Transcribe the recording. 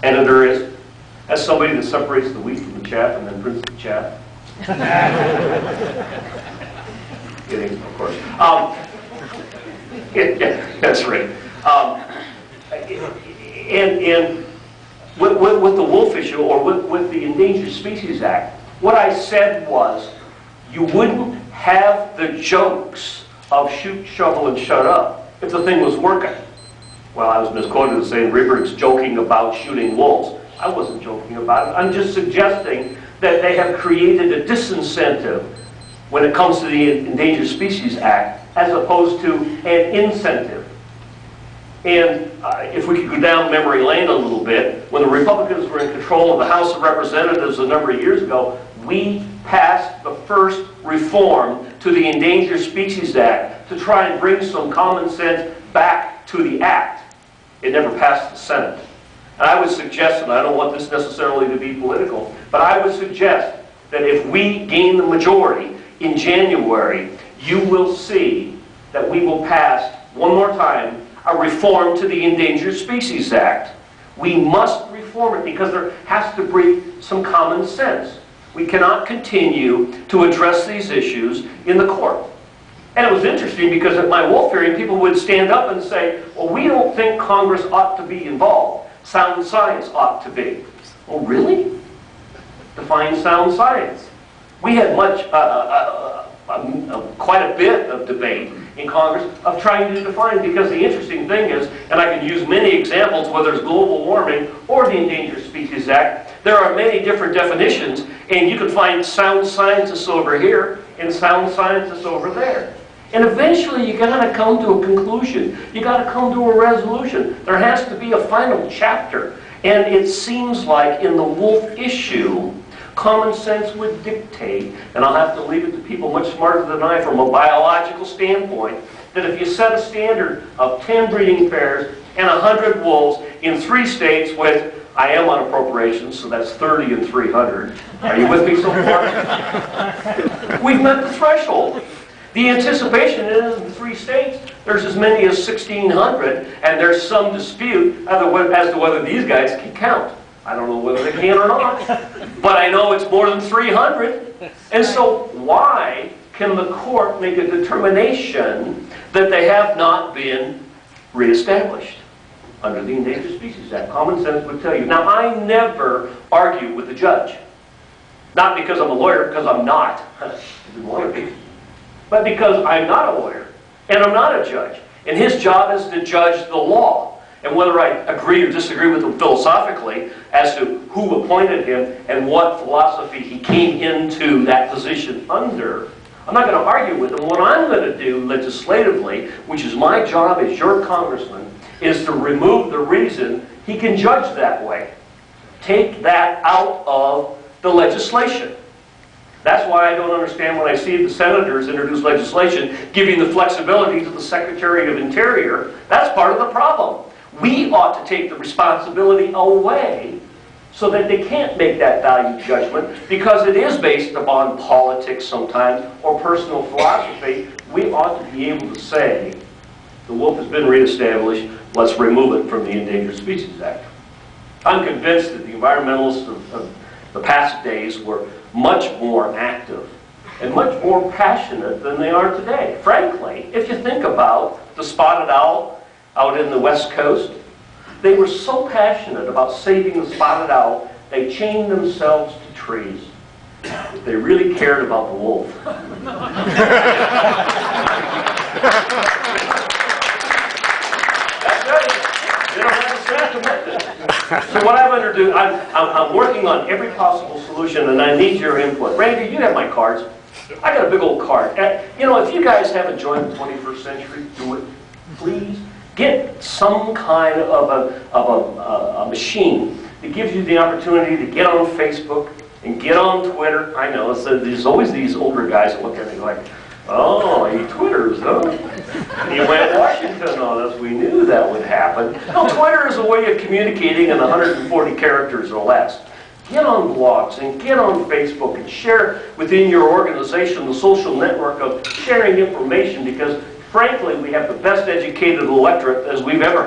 editor is, as somebody that separates the wheat from the chaff and then prints the chaff. Kidding, of course. Yeah, that's right. And with the wolf issue, or with the Endangered Species Act, what I said was, you wouldn't have the jokes of shoot, shovel, and shut up if the thing was working. Well, I was misquoted as saying Rehberg's joking about shooting wolves. I wasn't joking about it. I'm just suggesting that they have created a disincentive when it comes to the Endangered Species Act, as opposed to an incentive. And if we could go down memory lane a little bit, when the Republicans were in control of the House of Representatives a number of years ago, we passed the first reform to the Endangered Species Act to try and bring some common sense back to the act. It never passed the Senate. And I would suggest, and I don't want this necessarily to be political, but I would suggest that if we gain the majority in January, you will see that we will pass, one more time, a reform to the Endangered Species Act. We must reform it because there has to be some common sense. We cannot continue to address these issues in the court. And it was interesting because at my wolf hearing, people would stand up and say, well, we don't think Congress ought to be involved. Sound science ought to be. Oh, really? Define sound science. We had quite a bit of debate in Congress of trying to define, because the interesting thing is, and I can use many examples, whether it's global warming or the Endangered Species Act, there are many different definitions, and you can find sound scientists over here and sound scientists over there. And eventually you got to come to a conclusion. You got to come to a resolution. There has to be a final chapter. And it seems like in the wolf issue, common sense would dictate, and I'll have to leave it to people much smarter than I from a biological standpoint, that if you set a standard of 10 breeding pairs and 100 wolves in 3 states with, I am on appropriations, so that's 30 and 300. Are you with me so far? We've met the threshold. The anticipation is in 3 states, there's as many as 1,600, and there's some dispute as to whether these guys can count. I don't know whether they can or not, but I know it's more than 300. And so why can the court make a determination that they have not been reestablished under the Endangered Species Act? Common sense would tell you. Now, I never argue with the judge. Not because I'm a lawyer, because I'm not. I didn't want to be. But because I'm not a lawyer, and I'm not a judge. And his job is to judge the law. And whether I agree or disagree with him philosophically as to who appointed him and what philosophy he came into that position under, I'm not going to argue with him. What I'm going to do legislatively, which is my job as your congressman, is to remove the reason he can judge that way. Take that out of the legislation. That's why I don't understand when I see the senators introduce legislation giving the flexibility to the Secretary of Interior. That's part of the problem. We ought to take the responsibility away so that they can't make that value judgment, because it is based upon politics sometimes or personal philosophy. We ought to be able to say, the wolf has been reestablished, let's remove it from the Endangered Species Act. I'm convinced that the environmentalists of the past days were much more active and much more passionate than they are today. Frankly, if you think about the spotted owl out in the West Coast, they were so passionate about saving the spotted owl, they chained themselves to trees. If they really cared about the wolf. That's right. They don't have the sense to make it. So what I'm going to do, I'm working on every possible solution, and I need your input. Randy, you have my cards. I got a big old card. You know, if you guys haven't joined the 21st century, do it, please. Get some kind of a machine that gives you the opportunity to get on Facebook and get on Twitter. I know, so there's always these older guys that look at me like, oh, he Twitters, huh? He went Washington on us. We knew that would happen. No, Twitter is a way of communicating in 140 characters or less. Get on blogs and get on Facebook and share within your organization the social network of sharing information, because frankly, we have the best educated electorate as we've ever